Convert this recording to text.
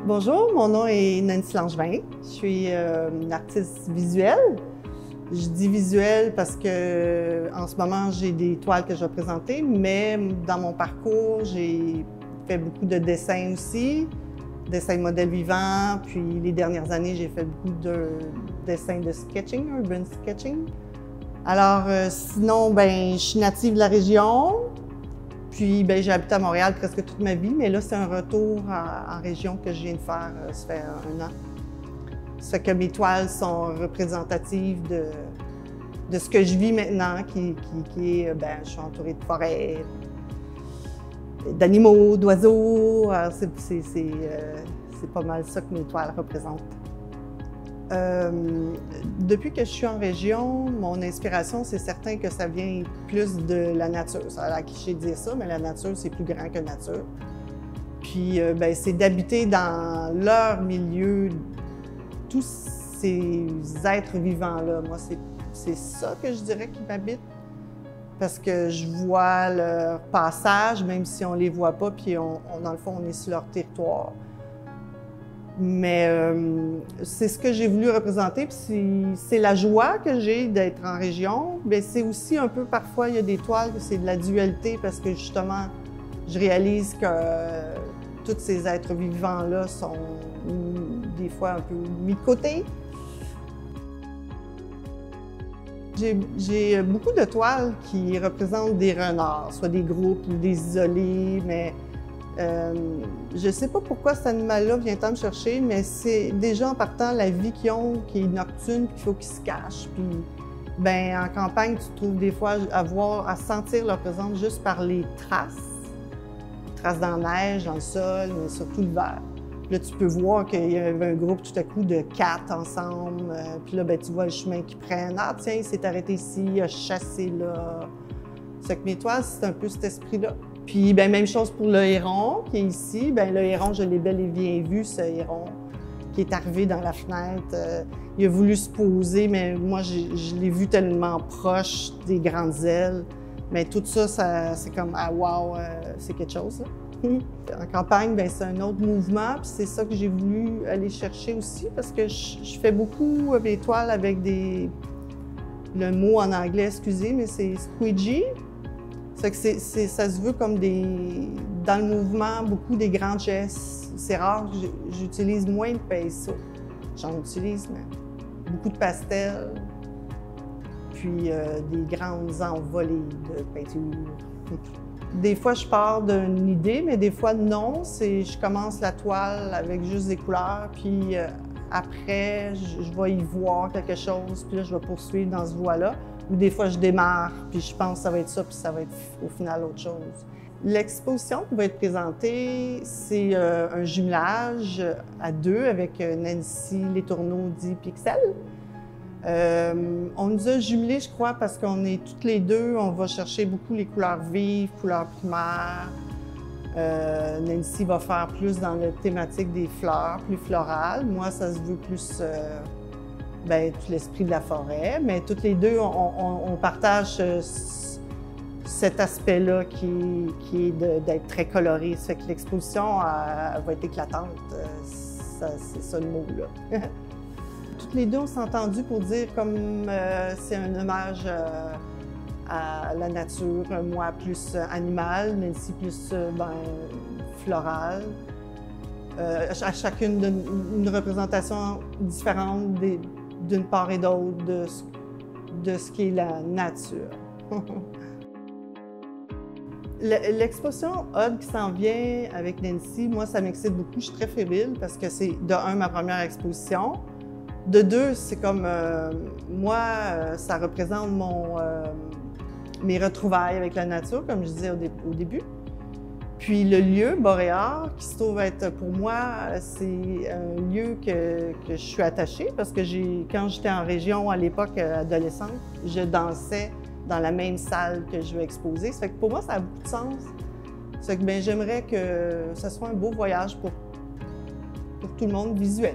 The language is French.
Bonjour, mon nom est Nancy Langevin. Je suis une artiste visuelle. Je dis visuelle parce que en ce moment, j'ai des toiles que je vais présenter, mais dans mon parcours, j'ai fait beaucoup de dessins aussi, dessins de modèles vivants, puis les dernières années, j'ai fait beaucoup de dessins de sketching, urban sketching. Alors, sinon, je suis native de la région. Puis, j'ai habité à Montréal presque toute ma vie, mais là, c'est un retour en région que je viens de faire, ça fait un an. Ça fait que mes toiles sont représentatives de ce que je vis maintenant, qui est, je suis entourée de forêts, d'animaux, d'oiseaux. C'est pas mal ça que mes toiles représentent. Depuis que je suis en région, mon inspiration, c'est certain que ça vient plus de la nature. Ça a l'air cliché de dire ça, mais la nature, c'est plus grand que nature. Puis, c'est d'habiter dans leur milieu, tous ces êtres vivants-là. Moi, c'est ça que je dirais qui m'habite. Parce que je vois leur passage, même si on les voit pas, puis dans le fond, on est sur leur territoire. Mais c'est ce que j'ai voulu représenter, puis c'est la joie que j'ai d'être en région. Mais c'est aussi un peu, parfois, il y a des toiles que c'est de la dualité, parce que justement, je réalise que tous ces êtres vivants-là sont des fois un peu mis de côté. J'ai beaucoup de toiles qui représentent des renards, soit des groupes ou des isolés, mais je ne sais pas pourquoi cet animal-là vient tant me chercher, mais c'est déjà en partant la vie qu'ils ont, qui est nocturne, puis qu'il faut qu'ils se cachent. Puis, en campagne, tu trouves des fois à sentir leur présence juste par les traces dans la neige, dans le sol, mais surtout l'hiver. Là, tu peux voir qu'il y avait un groupe tout à coup de 4 ensemble, puis là, tu vois le chemin qu'ils prennent. Ah tiens, il s'est arrêté ici, il a chassé là. C'est que mes toiles, c'est un peu cet esprit-là. Puis, même chose pour le héron qui est ici. Le héron, je l'ai bel et bien vu, ce héron qui est arrivé dans la fenêtre. Il a voulu se poser, mais moi, je l'ai vu tellement proche des grandes ailes. Mais tout ça, c'est comme, ah wow, c'est quelque chose, là. En campagne, c'est un autre mouvement, puis c'est ça que j'ai voulu aller chercher aussi, parce que je fais beaucoup mes toiles avec le mot en anglais, excusez, mais c'est squidgy. Ça se veut comme dans le mouvement, beaucoup des grands gestes. C'est rare que j'utilise moins de pinceaux. J'en utilise, mais beaucoup de pastels, puis des grandes envolées de peinture. Des fois, je pars d'une idée, mais des fois, non. Je commence la toile avec juste des couleurs, puis après, je vais y voir quelque chose, puis là, je vais poursuivre dans ce voie-là. Ou des fois, je démarre, puis je pense que ça va être ça, puis ça va être au final autre chose. L'exposition qui va être présentée, c'est un jumelage à deux avec Nancy Letourneau dit Pixel. On nous a jumelés, je crois, parce qu'on est toutes les deux, on va chercher beaucoup les couleurs vives, couleurs primaires. Nancy va faire plus dans la thématique des fleurs, plus florales. Moi, ça se veut plus tout l'esprit de la forêt. Mais toutes les deux, on partage cet aspect-là qui est d'être très coloré. Ça fait que l'exposition va être éclatante. C'est ça le mot-là. Toutes les deux, on s'est entendus pour dire comme c'est un hommage à la nature, moi plus animal, Nancy plus floral. À chacune une représentation différente d'une part et d'autre de ce qui est la nature. L'exposition Odd qui s'en vient avec Nancy, moi, ça m'excite beaucoup. Je suis très fébrile parce que c'est, de un, ma première exposition. De deux, c'est comme, moi, ça représente mes retrouvailles avec la nature, comme je disais au début. Puis le lieu, Boréard, qui se trouve être, pour moi, c'est un lieu que je suis attachée parce que quand j'étais en région à l'époque adolescente, je dansais dans la même salle que je vais exposer. Ça fait que pour moi, ça a beaucoup de sens. Ça fait que j'aimerais que ce soit un beau voyage pour tout le monde visuel.